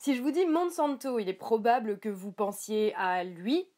Si je vous dis Monsanto, il est probable que vous pensiez à lui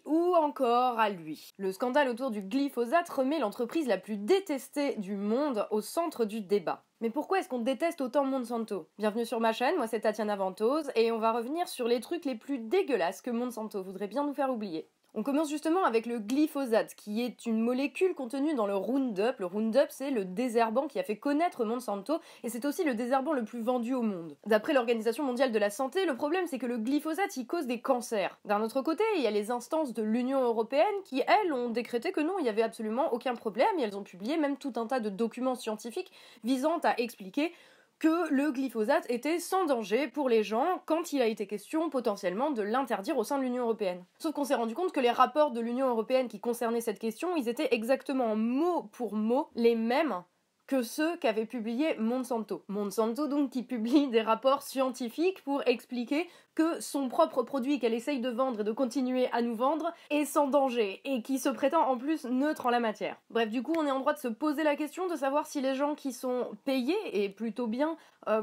ou encore à lui. Le scandale autour du glyphosate remet l'entreprise la plus détestée du monde au centre du débat. Mais pourquoi est-ce qu'on déteste autant Monsanto? Bienvenue sur ma chaîne, moi c'est Tatiana Ventose, et on va revenir sur les trucs les plus dégueulasses que Monsanto voudrait bien nous faire oublier. On commence justement avec le glyphosate, qui est une molécule contenue dans le Roundup. Le Roundup, c'est le désherbant qui a fait connaître Monsanto, et c'est aussi le désherbant le plus vendu au monde. D'après l'Organisation mondiale de la santé, le problème c'est que le glyphosate, il cause des cancers. D'un autre côté, il y a les instances de l'Union européenne qui, elles, ont décrété que non, il n'y avait absolument aucun problème, et elles ont publié même tout un tas de documents scientifiques visant à expliquer que le glyphosate était sans danger pour les gens quand il a été question potentiellement de l'interdire au sein de l'Union européenne. Sauf qu'on s'est rendu compte que les rapports de l'Union européenne qui concernaient cette question, ils étaient exactement mot pour mot les mêmes que ceux qu'avait publié Monsanto. Monsanto donc qui publie des rapports scientifiques pour expliquer que son propre produit qu'elle essaye de vendre et de continuer à nous vendre est sans danger et qui se prétend en plus neutre en la matière. Bref, du coup on est en droit de se poser la question de savoir si les gens qui sont payés, et plutôt bien,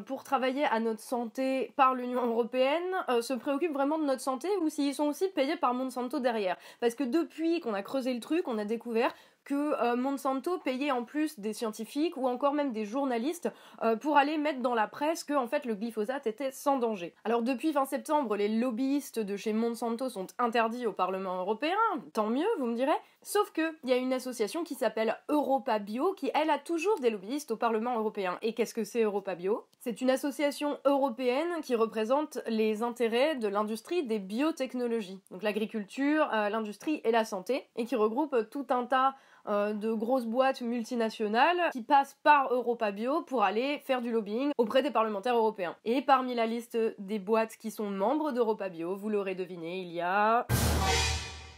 pour travailler à notre santé par l'Union européenne se préoccupent vraiment de notre santé ou s'ils sont aussi payés par Monsanto derrière. Parce que depuis qu'on a creusé le truc, on a découvert que Monsanto payait en plus des scientifiques ou encore même des journalistes pour aller mettre dans la presse que en fait le glyphosate était sans danger. Alors depuis fin septembre, les lobbyistes de chez Monsanto sont interdits au Parlement européen, tant mieux vous me direz, sauf que il y a une association qui s'appelle EuropaBio qui elle a toujours des lobbyistes au Parlement européen. Et qu'est-ce que c'est EuropaBio? C'est une association européenne qui représente les intérêts de l'industrie des biotechnologies, donc l'agriculture, l'industrie et la santé, et qui regroupe tout un tas de grosses boîtes multinationales qui passent par EuropaBio pour aller faire du lobbying auprès des parlementaires européens. Et parmi la liste des boîtes qui sont membres d'EuropaBio, vous l'aurez deviné, il y a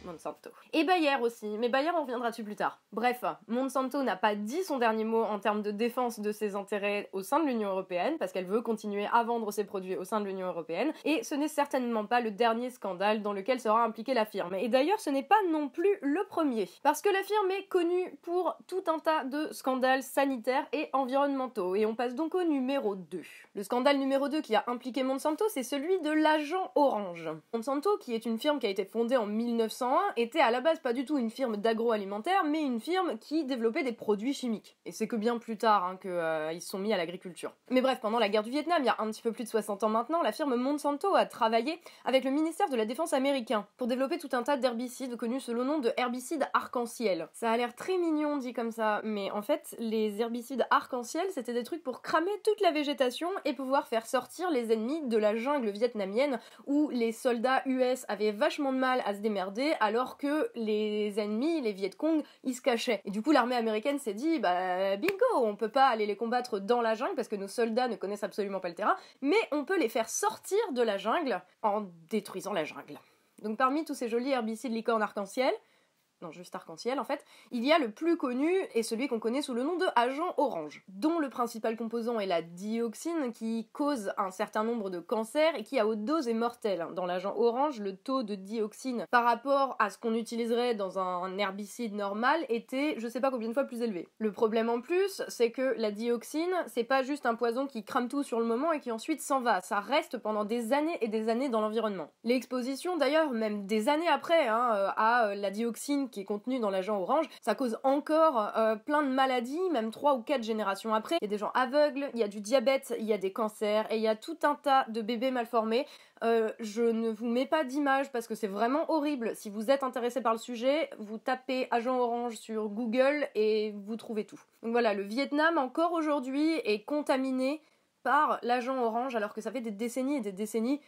Monsanto. Et Bayer aussi, mais Bayer on reviendra dessus plus tard. Bref, Monsanto n'a pas dit son dernier mot en termes de défense de ses intérêts au sein de l'Union européenne, parce qu'elle veut continuer à vendre ses produits au sein de l'Union européenne, et ce n'est certainement pas le dernier scandale dans lequel sera impliquée la firme. Et d'ailleurs, ce n'est pas non plus le premier, parce que la firme est connue pour tout un tas de scandales sanitaires et environnementaux, et on passe donc au numéro 2. Le scandale numéro 2 qui a impliqué Monsanto, c'est celui de l'agent orange. Monsanto, qui est une firme qui a été fondée en 1901, était à la base pas du tout une firme d'agroalimentaire, mais une firme qui développait des produits chimiques. Et c'est que bien plus tard qu'ils se sont mis à l'agriculture. Mais bref, pendant la guerre du Vietnam, il y a un petit peu plus de 60 ans maintenant, la firme Monsanto a travaillé avec le ministère de la Défense américain pour développer tout un tas d'herbicides connus sous le nom de herbicides arc-en-ciel. Ça a l'air très mignon dit comme ça, mais en fait, les herbicides arc-en-ciel, c'était des trucs pour cramer toute la végétation et pouvoir faire sortir les ennemis de la jungle vietnamienne où les soldats US avaient vachement de mal à se démerder alors que les ennemis, les Viet Cong, ils se cachaient. Et du coup, l'armée américaine s'est dit, bah bingo, on peut pas aller les combattre dans la jungle parce que nos soldats ne connaissent absolument pas le terrain, mais on peut les faire sortir de la jungle en détruisant la jungle. Donc parmi tous ces jolis herbicides licorne arc-en-ciel, non, juste arc-en-ciel en fait, il y a le plus connu et celui qu'on connaît sous le nom de agent orange, dont le principal composant est la dioxine qui cause un certain nombre de cancers et qui à haute dose est mortel. Dans l'agent orange, le taux de dioxine par rapport à ce qu'on utiliserait dans un herbicide normal était je sais pas combien de fois plus élevé. Le problème en plus, c'est que la dioxine, c'est pas juste un poison qui crame tout sur le moment et qui ensuite s'en va, ça reste pendant des années et des années dans l'environnement. L'exposition d'ailleurs, même des années après, à la dioxine qui est contenu dans l'agent orange, ça cause encore plein de maladies, même 3 ou 4 générations après. Il y a des gens aveugles, il y a du diabète, il y a des cancers, et il y a tout un tas de bébés mal formés. Je ne vous mets pas d'image parce que c'est vraiment horrible. Si vous êtes intéressé par le sujet, vous tapez agent orange sur Google et vous trouvez tout. Donc voilà, le Vietnam encore aujourd'hui est contaminé par l'agent orange alors que ça fait des décennies et des décennies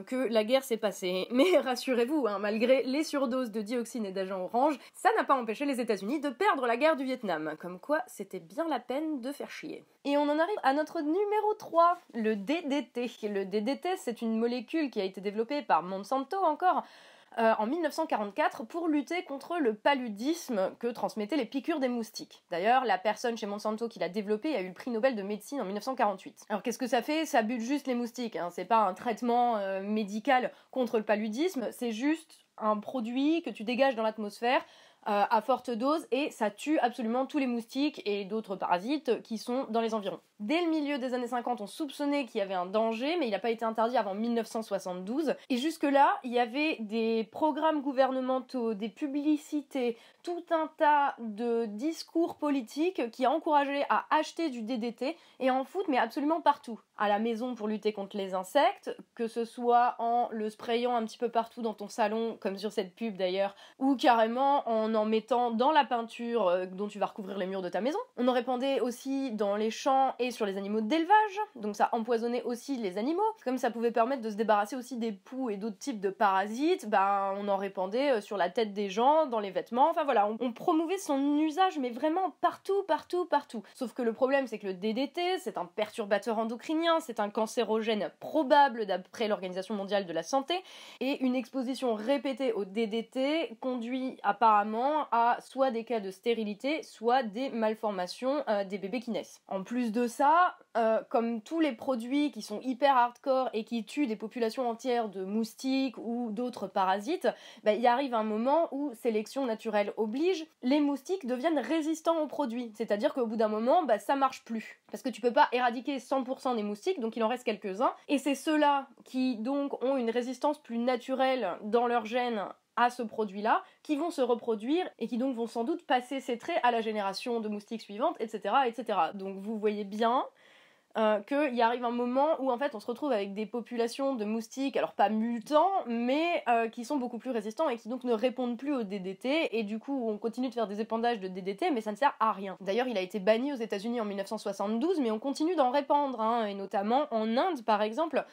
que la guerre s'est passée. Mais rassurez-vous, malgré les surdoses de dioxine et d'agent orange, ça n'a pas empêché les États-Unis de perdre la guerre du Vietnam. Comme quoi, c'était bien la peine de faire chier. Et on en arrive à notre numéro 3, le DDT. Le DDT, c'est une molécule qui a été développée par Monsanto encore, en 1944 pour lutter contre le paludisme que transmettaient les piqûres des moustiques. D'ailleurs, la personne chez Monsanto qui l'a développé a eu le prix Nobel de médecine en 1948. Alors qu'est-ce que ça fait? Ça bute juste les moustiques, c'est pas un traitement médical contre le paludisme, c'est juste un produit que tu dégages dans l'atmosphère à forte dose et ça tue absolument tous les moustiques et d'autres parasites qui sont dans les environs. Dès le milieu des années 50, on soupçonnait qu'il y avait un danger, mais il n'a pas été interdit avant 1972. Et jusque-là, il y avait des programmes gouvernementaux, des publicités, tout un tas de discours politiques qui encourageaient à acheter du DDT et à en foutre, mais absolument partout. À la maison pour lutter contre les insectes, que ce soit en le sprayant un petit peu partout dans ton salon, comme sur cette pub d'ailleurs, ou carrément en mettant dans la peinture dont tu vas recouvrir les murs de ta maison. On en répandait aussi dans les champs et sur les animaux d'élevage, donc ça empoisonnait aussi les animaux. Comme ça pouvait permettre de se débarrasser aussi des poux et d'autres types de parasites, on en répandait sur la tête des gens, dans les vêtements, enfin voilà, on promouvait son usage mais vraiment partout. Sauf que le problème c'est que le DDT, c'est un perturbateur endocrinien, c'est un cancérogène probable d'après l'Organisation mondiale de la santé, et une exposition répétée au DDT conduit apparemment à soit des cas de stérilité, soit des malformations des bébés qui naissent. En plus de ça, comme tous les produits qui sont hyper hardcore et qui tuent des populations entières de moustiques ou d'autres parasites, il arrive un moment où sélection naturelle oblige, les moustiques deviennent résistants aux produits. C'est-à-dire qu'au bout d'un moment, ça marche plus. Parce que tu peux pas éradiquer 100% des moustiques, donc il en reste quelques-uns. Et c'est ceux-là qui donc ont une résistance plus naturelle dans leur gène à ce produit-là, qui vont se reproduire et qui donc vont sans doute passer ces traits à la génération de moustiques suivante, etc. etc. Donc vous voyez bien qu'il arrive un moment où en fait on se retrouve avec des populations de moustiques, alors pas mutants, mais qui sont beaucoup plus résistants et qui donc ne répondent plus au DDT, et du coup on continue de faire des épandages de DDT, mais ça ne sert à rien. D'ailleurs il a été banni aux États-Unis en 1972, mais on continue d'en répandre, et notamment en Inde par exemple.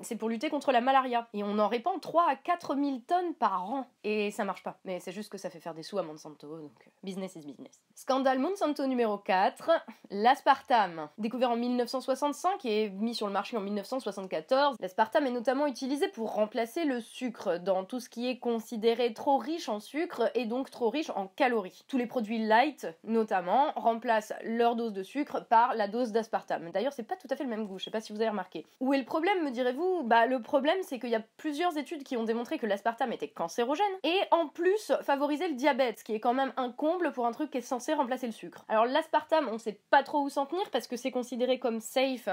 C'est pour lutter contre la malaria. Et on en répand 3 à 4 000 tonnes par an. Et ça marche pas. Mais c'est juste que ça fait faire des sous à Monsanto, donc business is business. Scandale Monsanto numéro 4, l'aspartame. Découvert en 1965 et mis sur le marché en 1974, l'aspartame est notamment utilisé pour remplacer le sucre dans tout ce qui est considéré trop riche en sucre et donc trop riche en calories. Tous les produits light, notamment, remplacent leur dose de sucre par la dose d'aspartame. D'ailleurs, c'est pas tout à fait le même goût, je sais pas si vous avez remarqué. Où est le problème, me direz-vous ? Le problème, c'est qu'il y a plusieurs études qui ont démontré que l'aspartame était cancérogène et en plus favorisait le diabète, ce qui est quand même un comble pour un truc qui est censé remplacer le sucre. Alors l'aspartame, on sait pas trop où s'en tenir parce que c'est considéré comme safe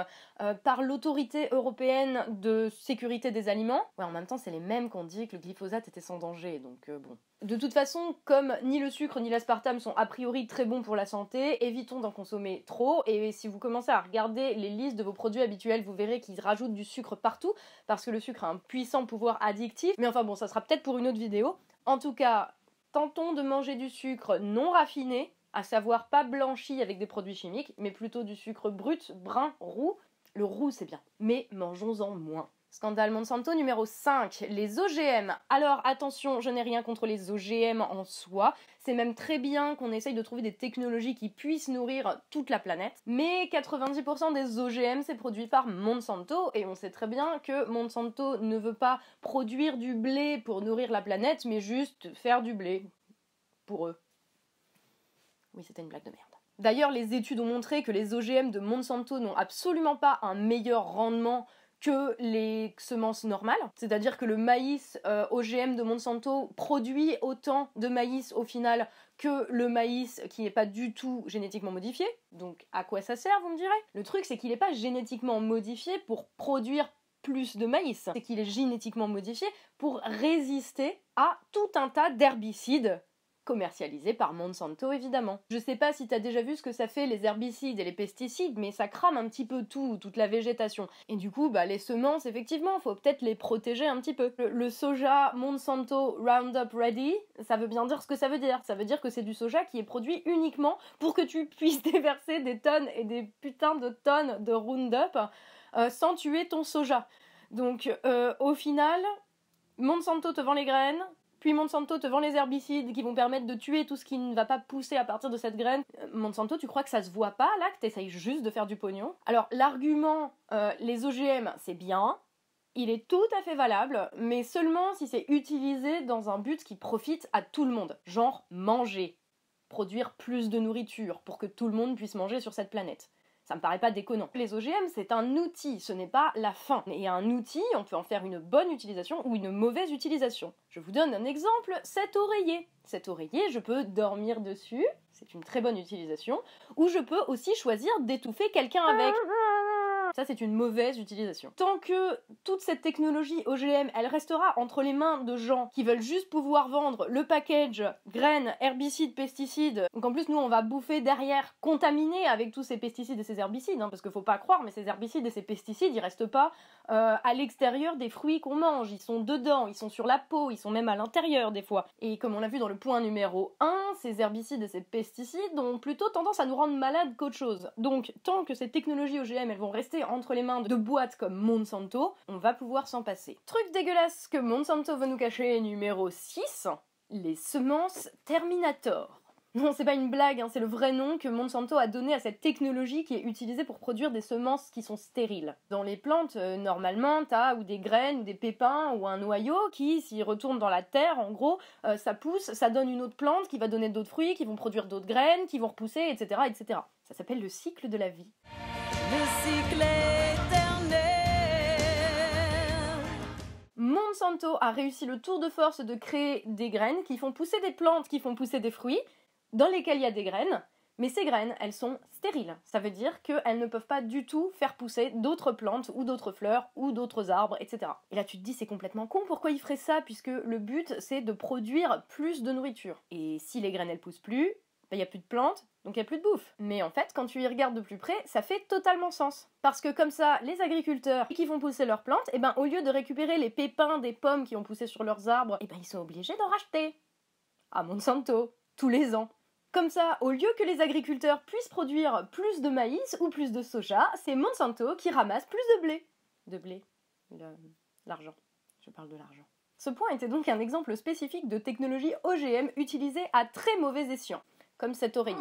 par l'autorité européenne de sécurité des aliments. Ouais, en même temps, c'est les mêmes qui ont dit que le glyphosate était sans danger, donc bon. De toute façon, comme ni le sucre ni l'aspartame sont a priori très bons pour la santé, évitons d'en consommer trop, et si vous commencez à regarder les listes de vos produits habituels, vous verrez qu'ils rajoutent du sucre partout, parce que le sucre a un puissant pouvoir addictif, mais enfin bon, ça sera peut-être pour une autre vidéo. En tout cas, tentons de manger du sucre non raffiné, à savoir pas blanchi avec des produits chimiques, mais plutôt du sucre brut, brun, roux. Le roux c'est bien, mais mangeons-en moins. Scandale Monsanto numéro 5, les OGM. Alors attention, je n'ai rien contre les OGM en soi, c'est même très bien qu'on essaye de trouver des technologies qui puissent nourrir toute la planète, mais 90% des OGM c'est produit par Monsanto, et on sait très bien que Monsanto ne veut pas produire du blé pour nourrir la planète, mais juste faire du blé. Pour eux. Oui, c'était une blague de merde. D'ailleurs, les études ont montré que les OGM de Monsanto n'ont absolument pas un meilleur rendement que les semences normales, c'est-à-dire que le maïs OGM de Monsanto produit autant de maïs au final que le maïs qui n'est pas du tout génétiquement modifié. Donc à quoi ça sert, vous me direz ? Le truc c'est qu'il n'est pas génétiquement modifié pour produire plus de maïs, c'est qu'il est génétiquement modifié pour résister à tout un tas d'herbicides commercialisé par Monsanto évidemment. Je sais pas si t'as déjà vu ce que ça fait les herbicides et les pesticides, mais ça crame un petit peu toute la végétation. Et du coup, les semences, effectivement, faut peut-être les protéger un petit peu. Le soja Monsanto Roundup Ready, ça veut bien dire ce que ça veut dire. Ça veut dire que c'est du soja qui est produit uniquement pour que tu puisses déverser des tonnes et des putains de tonnes de Roundup sans tuer ton soja. Donc, au final, Monsanto te vend les graines, puis Monsanto te vend les herbicides qui vont permettre de tuer tout ce qui ne va pas pousser à partir de cette graine. Monsanto, tu crois que ça se voit pas là, que t'essayes juste de faire du pognon ? Alors l'argument les OGM c'est bien, il est tout à fait valable, mais seulement si c'est utilisé dans un but qui profite à tout le monde. Genre manger, produire plus de nourriture pour que tout le monde puisse manger sur cette planète. Ça me paraît pas déconnant. Les OGM, c'est un outil, ce n'est pas la fin. Et un outil, on peut en faire une bonne utilisation ou une mauvaise utilisation. Je vous donne un exemple, cet oreiller. Cet oreiller, je peux dormir dessus, c'est une très bonne utilisation, ou je peux aussi choisir d'étouffer quelqu'un avec. Ça, c'est une mauvaise utilisation. Tant que toute cette technologie OGM, elle restera entre les mains de gens qui veulent juste pouvoir vendre le package graines, herbicides, pesticides. Donc en plus, nous, on va bouffer derrière, contaminé avec tous ces pesticides et ces herbicides, parce qu'il faut pas croire, mais ces herbicides et ces pesticides, ils restent pas à l'extérieur des fruits qu'on mange. Ils sont dedans, ils sont sur la peau, ils sont même à l'intérieur des fois. Et comme on l'a vu dans le point numéro 1, ces herbicides et ces pesticides ont plutôt tendance à nous rendre malades qu'autre chose. Donc, tant que ces technologies OGM, elles vont rester entre les mains de boîtes comme Monsanto, on va pouvoir s'en passer. Truc dégueulasse que Monsanto veut nous cacher, numéro 6, les semences Terminator. Non, c'est pas une blague, c'est le vrai nom que Monsanto a donné à cette technologie qui est utilisée pour produire des semences qui sont stériles. Dans les plantes, normalement, t'as ou des graines, ou des pépins, ou un noyau qui, s'il retourne dans la terre, en gros, ça pousse, ça donne une autre plante qui va donner d'autres fruits, qui vont produire d'autres graines, qui vont repousser, etc., etc. Ça s'appelle le cycle de la vie. Le cycle éternel. Monsanto a réussi le tour de force de créer des graines qui font pousser des plantes, qui font pousser des fruits, dans lesquels il y a des graines, mais ces graines, elles sont stériles. Ça veut dire qu'elles ne peuvent pas du tout faire pousser d'autres plantes, ou d'autres fleurs, ou d'autres arbres, etc. Et là tu te dis, c'est complètement con, pourquoi ils feraient ça, puisque le but, c'est de produire plus de nourriture. Et si les graines, elles poussent plus, il n'y a plus de plantes, donc il n'y a plus de bouffe. Mais en fait, quand tu y regardes de plus près, ça fait totalement sens. Parce que comme ça, les agriculteurs qui font pousser leurs plantes, au lieu de récupérer les pépins des pommes qui ont poussé sur leurs arbres, ils sont obligés d'en racheter. À Monsanto, tous les ans. Comme ça, au lieu que les agriculteurs puissent produire plus de maïs ou plus de soja, c'est Monsanto qui ramasse plus de blé. De blé. L'argent. Je parle de l'argent. Ce point était donc un exemple spécifique de technologie OGM utilisée à très mauvais escient, comme cet oreiller.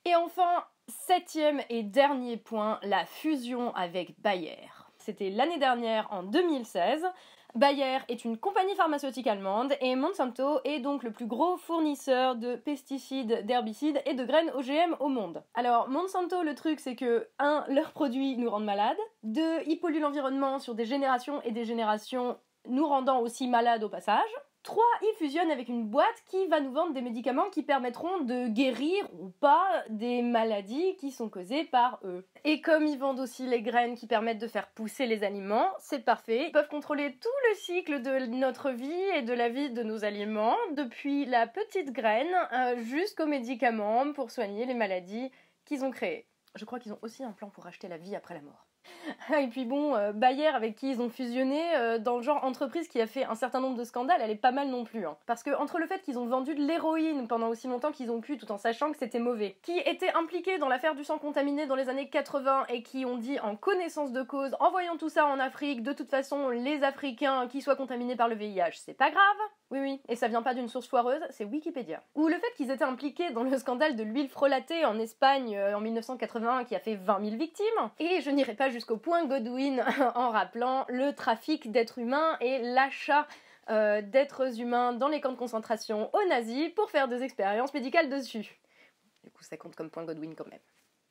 Et enfin, 7e et dernier point, la fusion avec Bayer. C'était l'année dernière, en 2016. Bayer est une compagnie pharmaceutique allemande et Monsanto est donc le plus gros fournisseur de pesticides, d'herbicides et de graines OGM au monde. Alors Monsanto, le truc c'est que 1, leurs produits nous rendent malades, 2, ils polluent l'environnement sur des générations et des générations, nous rendant aussi malades au passage. 3, ils fusionnent avec une boîte qui va nous vendre des médicaments qui permettront de guérir ou pas des maladies qui sont causées par eux. Et comme ils vendent aussi les graines qui permettent de faire pousser les aliments, c'est parfait. Ils peuvent contrôler tout le cycle de notre vie et de la vie de nos aliments, depuis la petite graine jusqu'aux médicaments pour soigner les maladies qu'ils ont créées. Je crois qu'ils ont aussi un plan pour acheter la vie après la mort. Et puis bon, Bayer avec qui ils ont fusionné, dans le genre entreprise qui a fait un certain nombre de scandales, elle est pas mal non plus. Parce que entre le fait qu'ils ont vendu de l'héroïne pendant aussi longtemps qu'ils ont pu, tout en sachant que c'était mauvais, qui étaient impliqués dans l'affaire du sang contaminé dans les années 80 et qui ont dit en connaissance de cause, en voyant tout ça en Afrique, de toute façon les Africains qui soient contaminés par le VIH, c'est pas grave. Oui, et ça vient pas d'une source foireuse, c'est Wikipédia. Ou le fait qu'ils étaient impliqués dans le scandale de l'huile frelatée en Espagne en 1981 qui a fait 20 000 victimes. Et je n'irai pas jusqu'au point Godwin en rappelant le trafic d'êtres humains et l'achat d'êtres humains dans les camps de concentration aux nazis pour faire des expériences médicales dessus. Du coup, ça compte comme point Godwin quand même.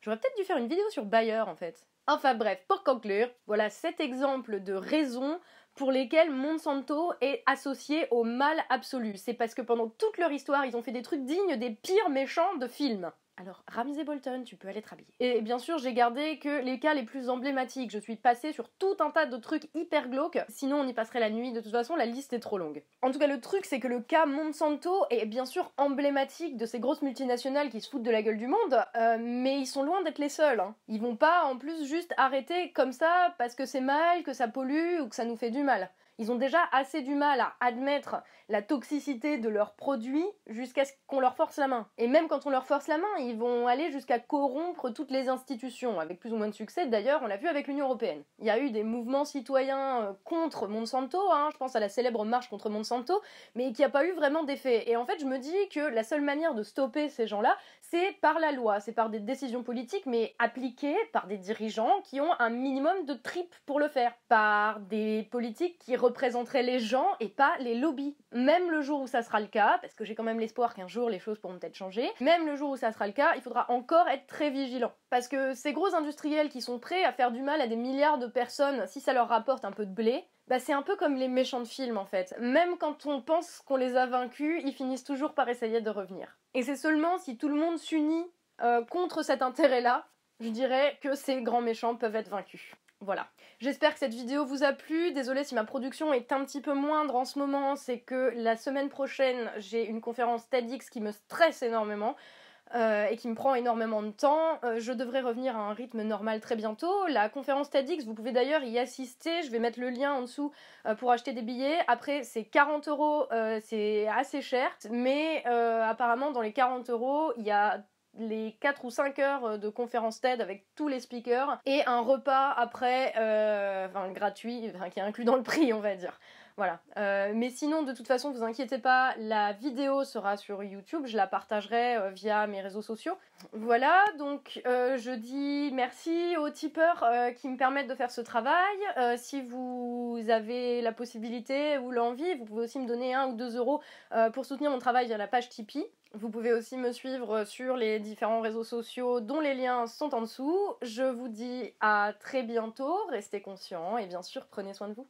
J'aurais peut-être dû faire une vidéo sur Bayer en fait. Enfin bref, pour conclure, voilà 7 exemples de raisons pour lesquelles Monsanto est associé au mal absolu. C'est parce que pendant toute leur histoire, ils ont fait des trucs dignes des pires méchants de films. Alors, Ramsay Bolton, tu peux aller te rhabiller. Et bien sûr, j'ai gardé que les cas les plus emblématiques. Je suis passée sur tout un tas de trucs hyper glauques. Sinon, on y passerait la nuit. De toute façon, la liste est trop longue. En tout cas, le truc, c'est que le cas Monsanto est bien sûr emblématique de ces grosses multinationales qui se foutent de la gueule du monde, mais ils sont loin d'être les seuls. Ils vont pas, en plus, juste arrêter comme ça parce que c'est mal, que ça pollue ou que ça nous fait du mal. Ils ont déjà assez du mal à admettre la toxicité de leurs produits jusqu'à ce qu'on leur force la main. Et même quand on leur force la main, ils vont aller jusqu'à corrompre toutes les institutions, avec plus ou moins de succès d'ailleurs, on l'a vu avec l'Union Européenne. Il y a eu des mouvements citoyens contre Monsanto, je pense à la célèbre marche contre Monsanto, mais qui n'a pas eu vraiment d'effet. Et en fait, je me dis que la seule manière de stopper ces gens-là, c'est par la loi, c'est par des décisions politiques, mais appliquées par des dirigeants qui ont un minimum de tripes pour le faire, par des politiques qui représenterait les gens et pas les lobbies. Même le jour où ça sera le cas, parce que j'ai quand même l'espoir qu'un jour les choses pourront peut-être changer, même le jour où ça sera le cas, il faudra encore être très vigilant. Parce que ces gros industriels qui sont prêts à faire du mal à des milliards de personnes si ça leur rapporte un peu de blé, bah c'est un peu comme les méchants de films en fait. Même quand on pense qu'on les a vaincus, ils finissent toujours par essayer de revenir. Et c'est seulement si tout le monde s'unit contre cet intérêt-là, je dirais que ces grands méchants peuvent être vaincus. Voilà. J'espère que cette vidéo vous a plu. Désolée si ma production est un petit peu moindre en ce moment, c'est que la semaine prochaine, j'ai une conférence TEDx qui me stresse énormément. Et qui me prend énormément de temps. Je devrais revenir à un rythme normal très bientôt. La conférence TEDx, vous pouvez d'ailleurs y assister. Je vais mettre le lien en dessous pour acheter des billets. Après, c'est 40 €, c'est assez cher. Mais apparemment, dans les 40 €, il y a les 4 ou 5 heures de conférence TED avec tous les speakers et un repas après, gratuit, qui est inclus dans le prix, on va dire. Voilà. Mais sinon, de toute façon, vous inquiétez pas, la vidéo sera sur YouTube, je la partagerai via mes réseaux sociaux. Voilà, donc je dis merci aux tipeurs qui me permettent de faire ce travail. Si vous avez la possibilité ou l'envie, vous pouvez aussi me donner 1 ou 2 € pour soutenir mon travail via la page Tipeee. Vous pouvez aussi me suivre sur les différents réseaux sociaux dont les liens sont en dessous. Je vous dis à très bientôt, restez conscients et bien sûr, prenez soin de vous.